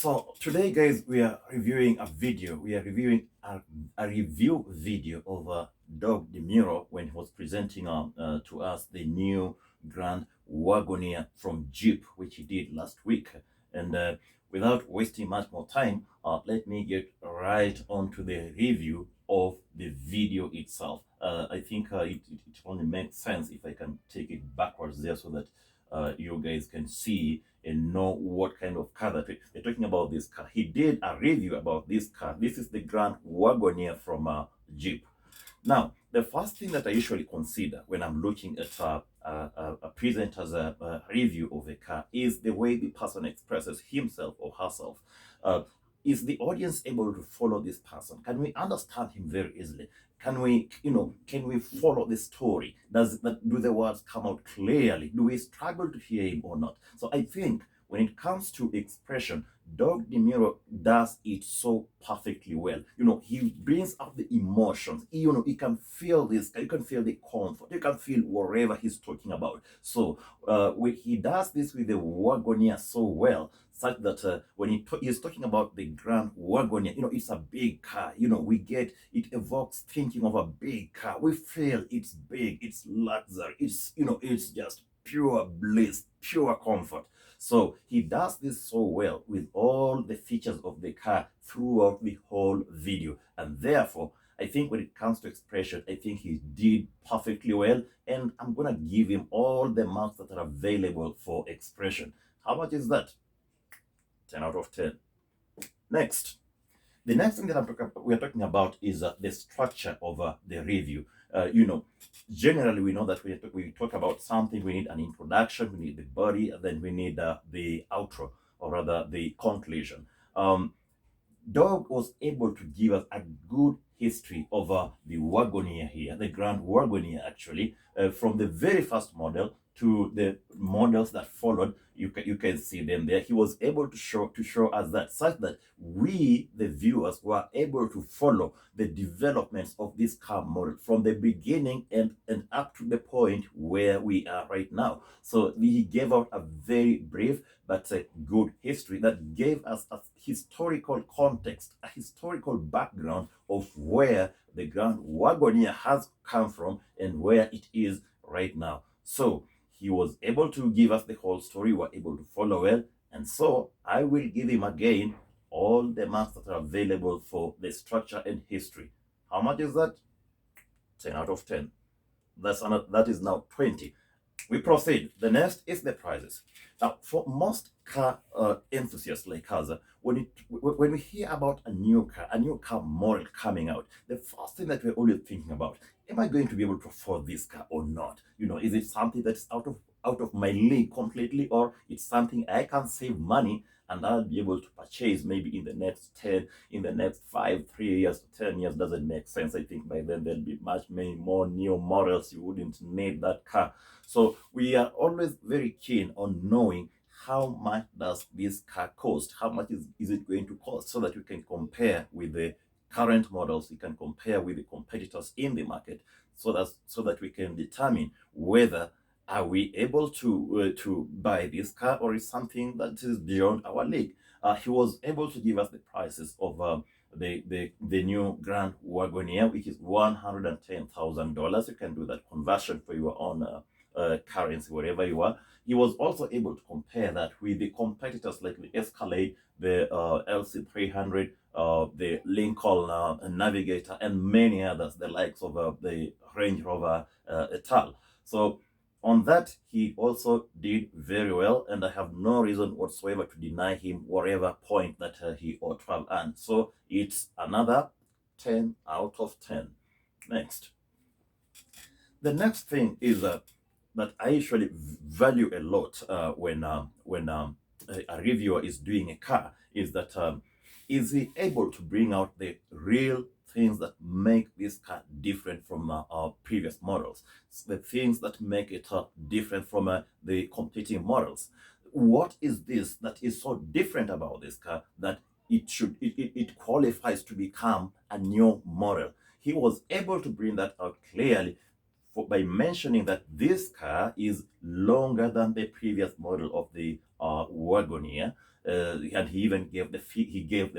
So today, guys, we are reviewing a video. We are reviewing a review video of Doug DeMuro when he was presenting to us the new Grand Wagoneer from Jeep, which he did last week. And without wasting much more time, let me get right on to the review of the video itself. I think it only makes sense if I can take it backwards there so that you guys can see and know what kind of car that we're talking about. This car, he did a review about this car. This is the Grand Wagoneer from Jeep. Now, the first thing that I usually consider when I'm looking at a presenter's review of a car is the way the person expresses himself or herself. Is the audience able to follow this person? Can we understand him very easily? Can we follow the story? Do the words come out clearly? Do we struggle to hear him or not? So I think when it comes to expression, Doug DeMuro does it so perfectly well. He brings out the emotions. You can feel this. You can feel the comfort. You can feel whatever he's talking about. So when he does this with the Wagoneer so well, such that when he's talking about the Grand Wagoneer, it's a big car. We get it evokes thinking of a big car. We feel it's big, it's luxury, it's just pure bliss, pure comfort. So he does this so well with all the features of the car throughout the whole video. And therefore, I think when it comes to expression, I think he did perfectly well. And I'm going to give him all the marks that are available for expression. How much is that? 10 out of 10. Next. The next thing that we're talking about is the structure of the review. Generally we know that we talk about something, we need an introduction, we need the body, and then we need the outro, or rather the conclusion. Doug was able to give us a good history of the Wagoneer here, the Grand Wagoneer actually, from the very first model to the models that followed. You can see them there. He was able to show us that, such that we, the viewers, were able to follow the developments of this car model from the beginning and up to the point where we are right now. So he gave out a very brief but a good history that gave us a historical context, a historical background of where the Grand Wagoneer has come from and where it is right now. So he was able to give us the whole story. We were able to follow well. And so I will give him again all the marks that are available for the structure and history. How much is that? 10 out of 10. That is now 20. We proceed. The next is the prices. Now, for most car enthusiasts like us, when we hear about a new car model coming out, the first thing that we're always thinking about: am I going to be able to afford this car or not? Is it something that's out of my league completely, or it's something I can save money and I'll be able to purchase maybe in the next 5, 3 years, 10 years? Doesn't make sense. I think by then there'll be many more new models. You wouldn't need that car. So we are always very keen on knowing how much does this car cost? How much is it going to cost, so that we can compare with the current models, we can compare with the competitors in the market, so that we can determine whether are we able to buy this car, or is something that is beyond our league. He was able to give us the prices of the new Grand Wagoneer, which is $110,000. You can do that conversion for your own currency wherever you are. He was also able to compare that with the competitors like the Escalade, the LC300, the Lincoln Navigator, and many others, the likes of the Range Rover Etal. So on that, he also did very well, and I have no reason whatsoever to deny him whatever point that he ought to have earned. So it's another 10 out of 10. Next. The next thing is that I usually value a lot when a reviewer is doing a car, is that is he able to bring out the real things that make this car different from our previous models, the things that make it different from the competing models. What is this that is so different about this car that it qualifies to become a new model? He was able to bring that out clearly by mentioning that this car is longer than the previous model of the Wagoneer, and he even gave the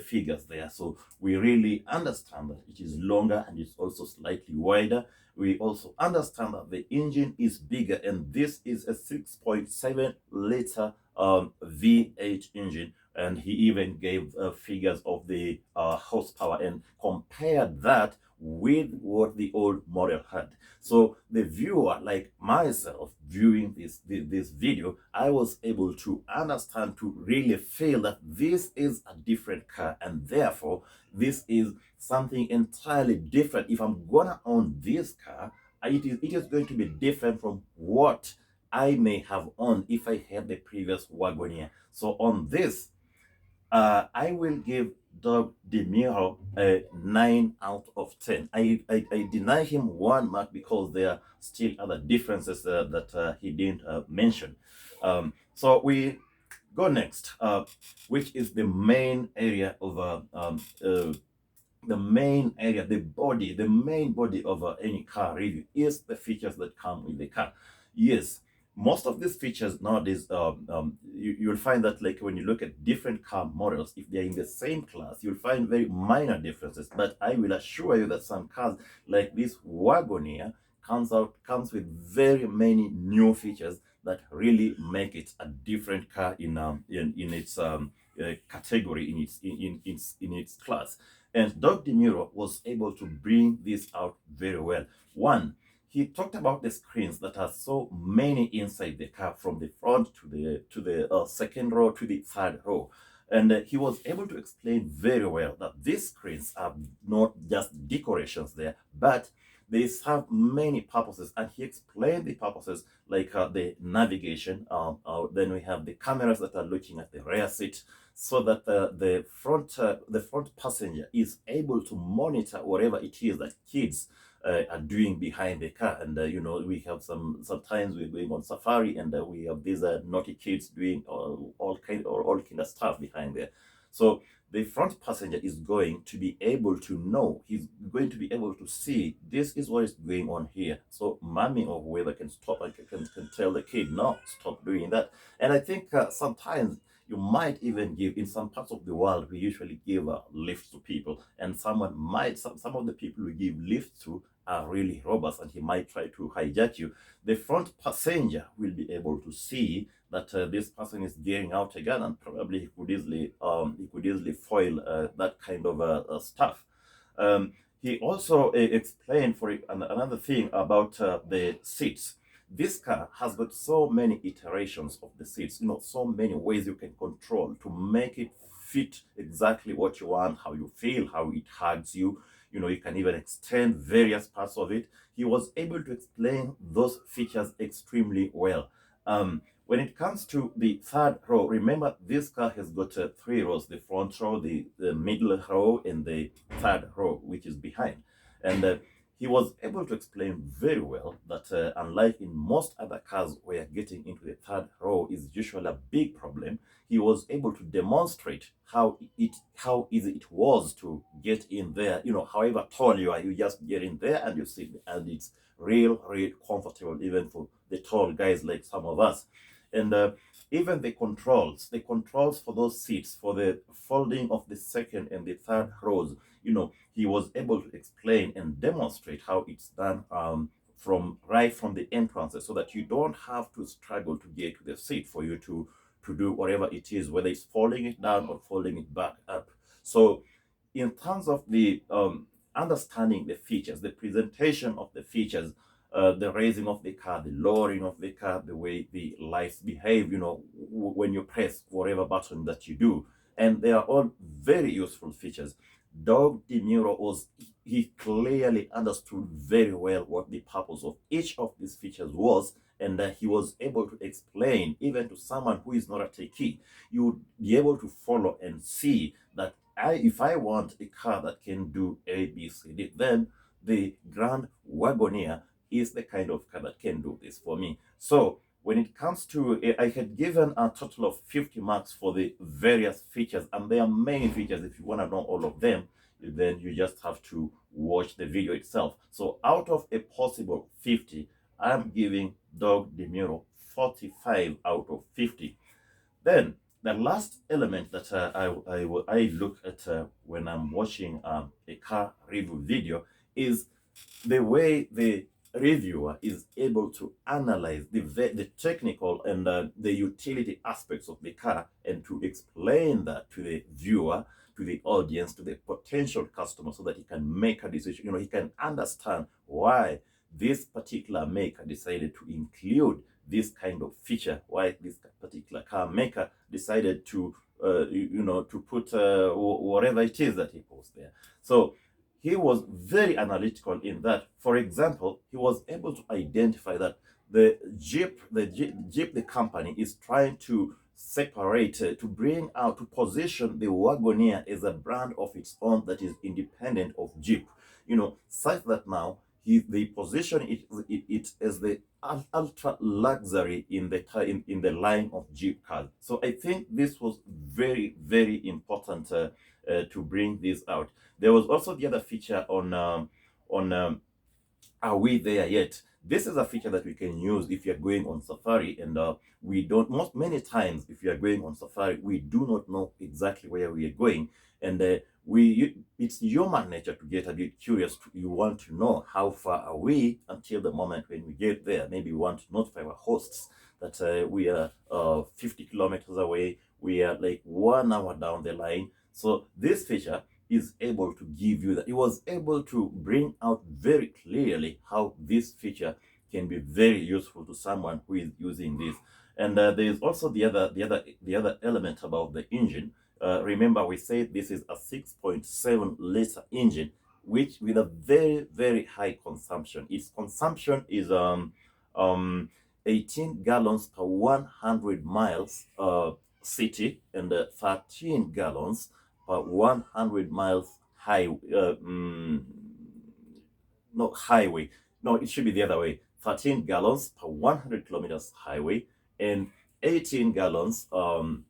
figures there. So we really understand that it is longer and it's also slightly wider. We also understand that the engine is bigger, and this is a 6.7 liter V8 engine. And he even gave figures of the horsepower and compared that with what the old model had. So the viewer, like myself, viewing this video, I was able to understand, to really feel that this is a different car, and therefore this is something entirely different. If I'm gonna own this car, it is going to be different from what I may have owned if I had the previous Wagoneer. So on this, I will give Doug DeMuro a 9 out of 10. I deny him 1 mark because there are still other differences that he didn't mention. So we go next, which is the main area of the main body of any car review is the features that come with the car. Yes, most of these features nowadays, you'll find that, like, when you look at different car models, if they're in the same class, you'll find very minor differences. But I will assure you that some cars, like this Wagoneer, comes with very many new features that really make it a different car in its category, in its class. And Doug DeMuro was able to bring this out very well. One, he talked about the screens that are so many inside the car, from the front to the second row to the third row. And he was able to explain very well that these screens are not just decorations there, but they serve many purposes. And he explained the purposes, like the navigation. Then we have the cameras that are looking at the rear seat, so that the front passenger is able to monitor whatever it is that kids are doing behind the car. And we have sometimes we're going on safari, and we have these naughty kids doing all kind of stuff behind there. So the front passenger is going to be able to know, he's going to be able to see, this is what is going on here. So mommy or whoever can stop and can tell the kid, no, stop doing that. And I think sometimes you might even give, in some parts of the world, we usually give lifts to people, and some of the people we give lifts to are really robbers, and he might try to hijack you. The front passenger will be able to see that this person is gearing out again, and probably he could easily foil that kind of stuff. He also explained for another thing about the seats. This car has got so many iterations of the seats, so many ways you can control to make it fit exactly what you want, how you feel, how it hugs you. You can even extend various parts of it. He was able to explain those features extremely well. When it comes to the third row, remember this car has got 3 rows: the front row, the middle row, and the third row, which is behind. And he was able to explain very well that unlike in most other cars where getting into the third row is usually a big problem, he was able to demonstrate how easy it was to get in there. However tall you are, you just get in there and you sit, and it's real comfortable, even for the tall guys like some of us. And even the controls for those seats, for the folding of the second and the third rows, he was able to explain and demonstrate how it's done from the entrances, so that you don't have to struggle to get to the seat for you to do whatever it is, whether it's folding it down or folding it back up. So in terms of the understanding the features, the presentation of the features, the raising of the car, the lowering of the car, the way the lights behave, when you press whatever button that you do. And they are all very useful features. Doug DeMuro he clearly understood very well what the purpose of each of these features was, and he was able to explain, even to someone who is not a techie, you would be able to follow and see that if I want a car that can do A, B, C, D, then the Grand Wagoneer is the kind of car that can do this for me. So when it comes to, I had given a total of 50 marks for the various features, and there are many features. If you want to know all of them, then you just have to watch the video itself. So out of a possible 50, I'm giving Doug DeMuro 45 out of 50. Then the last element that I look at when I'm watching a car review video is the way the reviewer is able to analyze the technical and the utility aspects of the car, and to explain that to the viewer, to the audience, to the potential customer, so that he can make a decision. He can understand why this particular maker decided to include this kind of feature, why this particular car maker decided to to put whatever it is that he puts there. So he was very analytical in that. For example, he was able to identify that the company is trying to separate, to bring out, to position the Wagoneer as a brand of its own that is independent of Jeep. Such that now they position it as the ultra luxury in the line of Jeep cars. So I think this was very, very important to bring this out. There was also the other feature on are we there yet? This is a feature that we can use if you're going on safari, and we don't, most many times if you are going on safari, we do not know exactly where we are going, and it's human nature to get a bit curious. You want to know how far are we until the moment when we get there. Maybe we want to notify our hosts that we are 50 kilometers away, we are like 1 hour down the line. So this feature is able to give you that. It was able to bring out very clearly how this feature can be very useful to someone who is using this. And there is also the other element about the engine. Remember, we said this is a 6.7 liter engine, which with a very, very high consumption. Its consumption is 18 gallons per 100 miles city, and 13 gallons per 100 miles highway. No, it should be the other way. 13 gallons per 100 kilometers highway, and 18 gallons per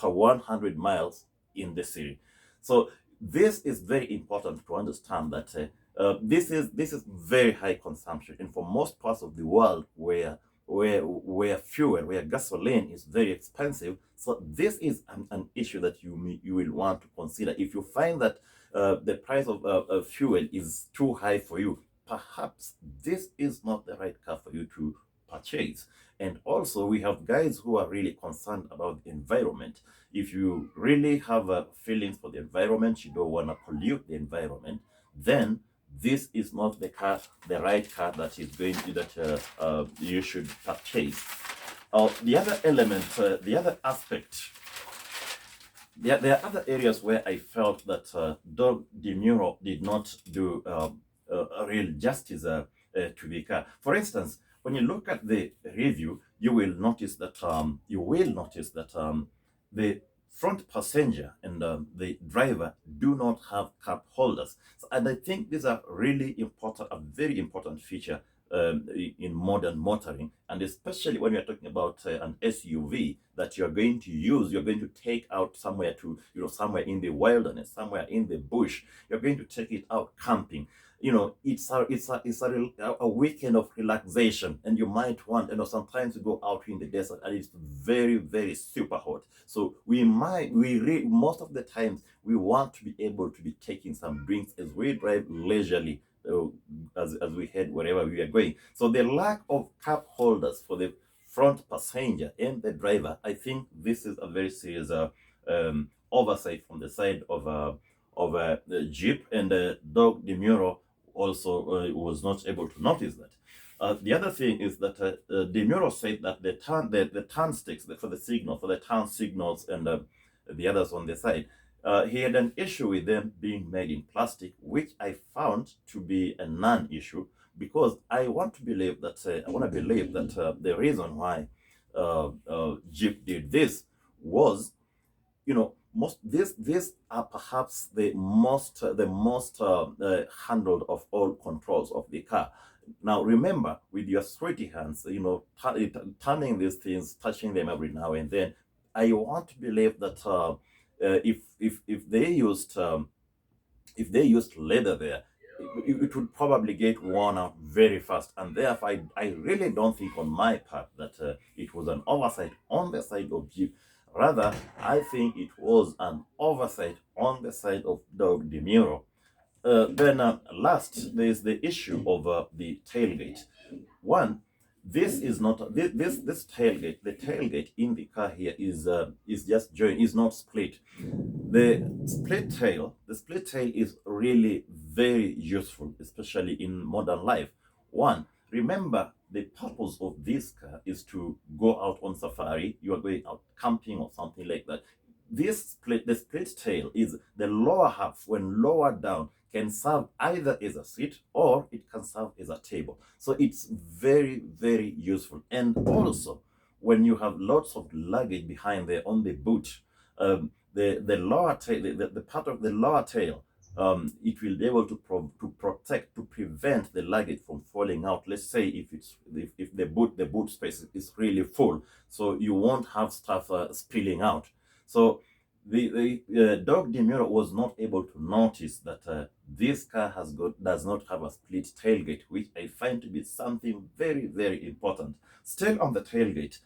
100 miles in the city. So this is very important to understand that this is very high consumption, and for most parts of the world where fuel, where gasoline is very expensive. So this is an issue that you will want to consider. If you find that the price of fuel is too high for you, perhaps this is not the right car for you to purchase. And also, we have guys who are really concerned about the environment. If you really have feelings for the environment, you don't want to pollute the environment, then this is not the right car that is going to that you should purchase. The other element, the other aspect, there are other areas where I felt that Doug DeMuro did not do a real justice to the car. For instance, when you look at the review, you will notice that the front passenger and the driver do not have cup holders. And I think these are really important, a very important feature in modern motoring, and especially when you're talking about an SUV that you're going to take out somewhere somewhere in the wilderness, somewhere in the bush. You're going to take it out camping. It's a weekend of relaxation, and you might want, sometimes you go out in the desert and it's very, very super hot. So most of the times we want to be able to be taking some drinks as we drive leisurely, as we head wherever we are going. So the lack of cup holders for the front passenger and the driver, I think this is a very serious oversight from the side of the Jeep, and Doug DeMuro also was not able to notice that. The other thing is that DeMuro said that the turnsticks for the turn signals, and the others on the side, he had an issue with them being made in plastic, which I found to be a non-issue, because I want to believe that the reason why Jeep did this was, these are perhaps the most handled of all controls of the car. Now remember, with your sweaty hands, turning these things, touching them every now and then, I want to believe that if they used leather there, it would probably get worn out very fast. And therefore, I really don't think on my part that it was an oversight on the side of Jeep. Rather, I think it was an oversight on the side of Doug DeMuro. Then last, there is the issue of the tailgate. One, this is not this tailgate. The tailgate in the car here is just joined, is not split. The split tail is really very useful, especially in modern life. One, remember the purpose of this car is to go out on safari. You are going out camping or something like that. The split tail is the lower half, when lowered down, can serve either as a seat or it can serve as a table. So it's very, very useful. And also, when you have lots of luggage behind there on the boot, the lower tail, the part of the lower tail, it will be able to protect, to prevent the luggage from falling out. Let's say if the boot space is really full, so you won't have stuff spilling out. So the Doug DeMuro was not able to notice that this car does not have a split tailgate, which I find to be something very, very important. Still on the tailgate,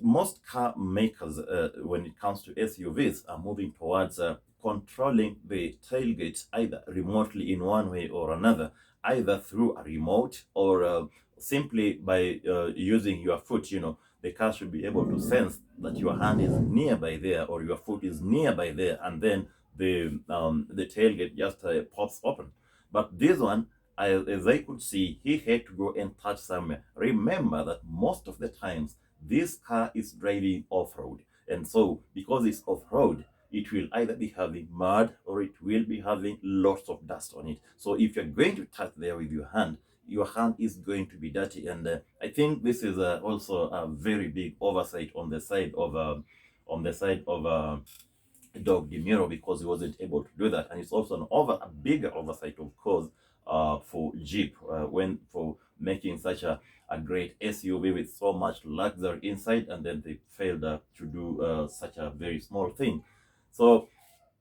most car makers, when it comes to SUVs, are moving towards controlling the tailgate either remotely in one way or another, either through a remote or simply by using your foot. The car should be able to sense that your hand is nearby there or your foot is nearby there, and then the tailgate just pops open. But this one, as I could see, he had to go and touch somewhere. Remember that most of the times this car is driving off-road, and so because it's off-road, it will either be having mud or it will be having lots of dust on it. So if you're going to touch there with your hand is going to be dirty. And I think this is also a very big oversight on the side of Doug DeMuro, because he wasn't able to do that. And it's also a bigger oversight, of course, for Jeep, for making such a great SUV with so much luxury inside, and then they failed to do such a very small thing. So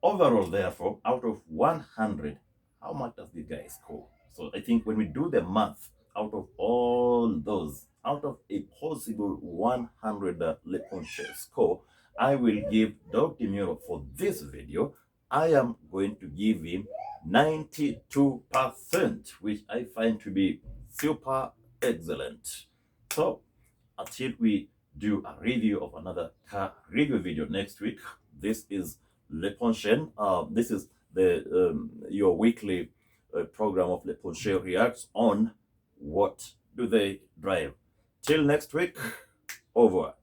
overall, therefore, out of 100, how much does the guy score? So I think when we do the math, out of all those, out of a possible 100 Le Poncher score, I will give Doug DeMuro, for this video, I am going to give him 92%, which I find to be super excellent. So until we do a review of another car review video next week, this is Le Pontien. This is your weekly program of Le Pontien reacts on what do they drive. Till next week, au revoir.